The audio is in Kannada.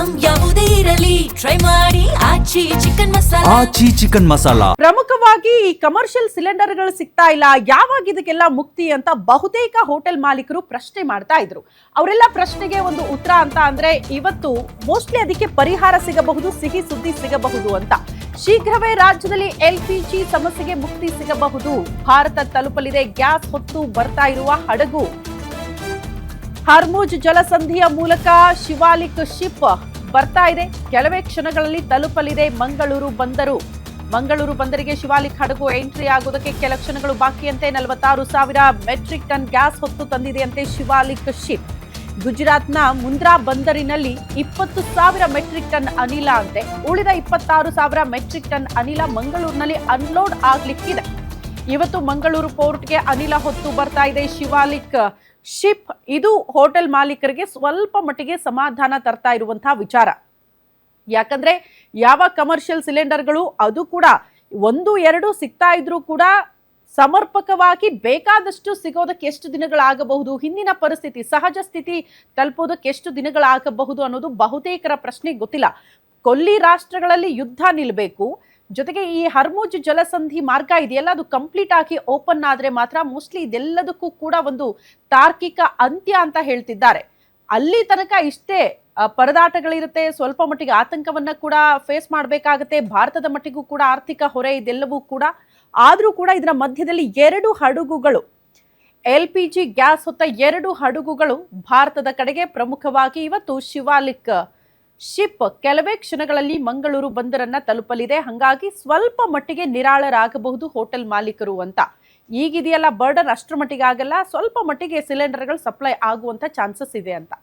ಐಟಂ ಯಾವುದೇ ಇರಲಿ ಟ್ರೈ ಮಾಡಿ ಆಚಿ ಚಿಕನ್ ಮಸಾಲಾ. ಪ್ರಮುಖವಾಗಿ ಈ ಕಮರ್ಷಿಯಲ್ ಸಿಲಿಂಡರ್ಗಳು ಸಿಗ್ತಾ ಇಲ್ಲ, ಯಾವಾಗ ಇದಕ್ಕೆಲ್ಲ ಮುಕ್ತಿ ಅಂತ ಬಹುತೇಕ ಹೋಟೆಲ್ ಮಾಲೀಕರು ಪ್ರಶ್ನೆ ಮಾಡ್ತಾ ಇದ್ರು. ಅವರೆಲ್ಲ ಪ್ರಶ್ನೆಗೆ ಒಂದು ಉತ್ತರ ಅಂತ ಅಂದ್ರೆ ಇವತ್ತು ಮೋಸ್ಟ್ಲಿ ಅದಕ್ಕೆ ಪರಿಹಾರ ಸಿಗಬಹುದು, ಸಿಹಿ ಸುದ್ದಿ ಸಿಗಬಹುದು ಅಂತ. ಶೀಘ್ರವೇ ರಾಜ್ಯದಲ್ಲಿ LPG ಸಮಸ್ಯೆಗೆ ಮುಕ್ತಿ ಸಿಗಬಹುದು. ಭಾರತ ತಲುಪಲಿದೆ ಗ್ಯಾಸ್ ಹೊತ್ತು ಬರ್ತಾ ಇರುವ ಹಡಗು. ಹರ್ಮುಜ್ ಜಲಸಂಧಿಯ ಮೂಲಕ ಶಿವಾಲಿಕ್ ಶಿಪ್ ಬರ್ತಾ ಇದೆ. ಕೆಲವೇ ಕ್ಷಣಗಳಲ್ಲಿ ತಲುಪಲಿದೆ ಮಂಗಳೂರು ಬಂದರು. ಮಂಗಳೂರು ಬಂದರಿಗೆ ಶಿವಾಲಿಕ್ ಹಡಗು ಎಂಟ್ರಿ ಆಗೋದಕ್ಕೆ ಕೆಲ ಕ್ಷಣಗಳು ಬಾಕಿಯಂತೆ 46,000 ಮೆಟ್ರಿಕ್ ಟನ್ ಗ್ಯಾಸ್ ಹೊತ್ತು ತಂದಿದೆಯಂತೆ ಶಿವಾಲಿಕ್ ಶಿಪ್. ಗುಜರಾತ್ನ ಮುಂದ್ರಾ ಬಂದರಿನಲ್ಲಿ 20,000 ಮೆಟ್ರಿಕ್ ಟನ್ ಅನಿಲ ಅಂತೆ. ಉಳಿದ 26,000 ಮೆಟ್ರಿಕ್ ಟನ್ ಅನಿಲ ಮಂಗಳೂರಿನಲ್ಲಿ ಅನ್ಲೋಡ್ ಆಗ್ಲಿಕ್ಕಿದೆ. ಇವತ್ತು ಮಂಗಳೂರು ಪೋರ್ಟ್ಗೆ ಅನಿಲ ಹೊತ್ತು ಬರ್ತಾ ಇದೆ ಶಿವಾಲಿಕ್ ಶಿಪ್. ಇದು ಹೋಟೆಲ್ ಮಾಲೀಕರಿಗೆ ಸ್ವಲ್ಪ ಮಟ್ಟಿಗೆ ಸಮಾಧಾನ ತರ್ತಾ ಇರುವಂತಹ ವಿಚಾರ. ಯಾಕಂದ್ರೆ ಯಾವ ಕಮರ್ಷಿಯಲ್ ಸಿಲಿಂಡರ್ಗಳು ಅದು ಕೂಡ 1-2 ಸಿಗ್ತಾ ಇದ್ರೂ ಕೂಡ ಸಮರ್ಪಕವಾಗಿ ಬೇಕಾದಷ್ಟು ಸಿಗೋದಕ್ಕೆ ಎಷ್ಟು ದಿನಗಳಾಗಬಹುದು, ಹಿಂದಿನ ಪರಿಸ್ಥಿತಿ ಸಹಜ ಸ್ಥಿತಿ ತಲುಪೋದಕ್ಕೆ ಎಷ್ಟು ದಿನಗಳಾಗಬಹುದು ಅನ್ನೋದು ಬಹುತೇಕರ ಪ್ರಶ್ನೆ ಗೊತ್ತಿಲ್ಲ. ಕೊಲ್ಲಿ ರಾಷ್ಟ್ರಗಳಲ್ಲಿ ಯುದ್ಧ ನಿಲ್ಲಬೇಕು, ಜೊತೆಗೆ ಈ ಹರ್ಮುಜ್ ಜಲಸಂಧಿ ಮಾರ್ಗ ಇದೆಯಲ್ಲ ಅದು ಕಂಪ್ಲೀಟ್ ಆಗಿ ಓಪನ್ ಆದ್ರೆ ಮಾತ್ರ ಮೋಸ್ಟ್ಲಿ ಇದೆಲ್ಲದಕ್ಕೂ ಕೂಡ ಒಂದು ತಾರ್ಕಿಕ ಅಂತ್ಯ ಅಂತ ಹೇಳ್ತಿದ್ದಾರೆ. ಅಲ್ಲಿ ತನಕ ಇಷ್ಟೇ ಪರದಾಟಗಳಿರುತ್ತೆ, ಸ್ವಲ್ಪ ಮಟ್ಟಿಗೆ ಆತಂಕವನ್ನ ಕೂಡ ಫೇಸ್ ಮಾಡಬೇಕಾಗತ್ತೆ. ಭಾರತದ ಮಟ್ಟಿಗೂ ಕೂಡ ಆರ್ಥಿಕ ಹೊರೆ ಇದೆಲ್ಲವೂ ಕೂಡ. ಆದ್ರೂ ಕೂಡ ಇದರ ಮಧ್ಯದಲ್ಲಿ 2 ಹಡಗುಗಳು LPG ಗ್ಯಾಸ್ ಹೊತ್ತ 2 ಹಡಗುಗಳು ಭಾರತದ ಕಡೆಗೆ ಪ್ರಮುಖವಾಗಿ ಇವತ್ತು ಶಿವಾಲಿಕ್ ಶಿಪ್ ಕೆಲವೇ ಕ್ಷಣಗಳಲ್ಲಿ ಮಂಗಳೂರು ಬಂದರನ್ನ ತಲುಪಲಿದೆ. ಹಾಗಾಗಿ ಸ್ವಲ್ಪ ಮಟ್ಟಿಗೆ ನಿರಾಳರಾಗಬಹುದು ಹೋಟೆಲ್ ಮಾಲೀಕರು ಅಂತ. ಈಗಿದೆಯಲ್ಲ ಬರ್ಡನ್ ಅಷ್ಟರ ಮಟ್ಟಿಗೆ ಆಗಲ್ಲ, ಸ್ವಲ್ಪ ಮಟ್ಟಿಗೆ ಸಿಲಿಂಡರ್ಗಳು ಸಪ್ಲೈ ಆಗುವಂತ ಚಾನ್ಸಸ್ ಇದೆ ಅಂತ.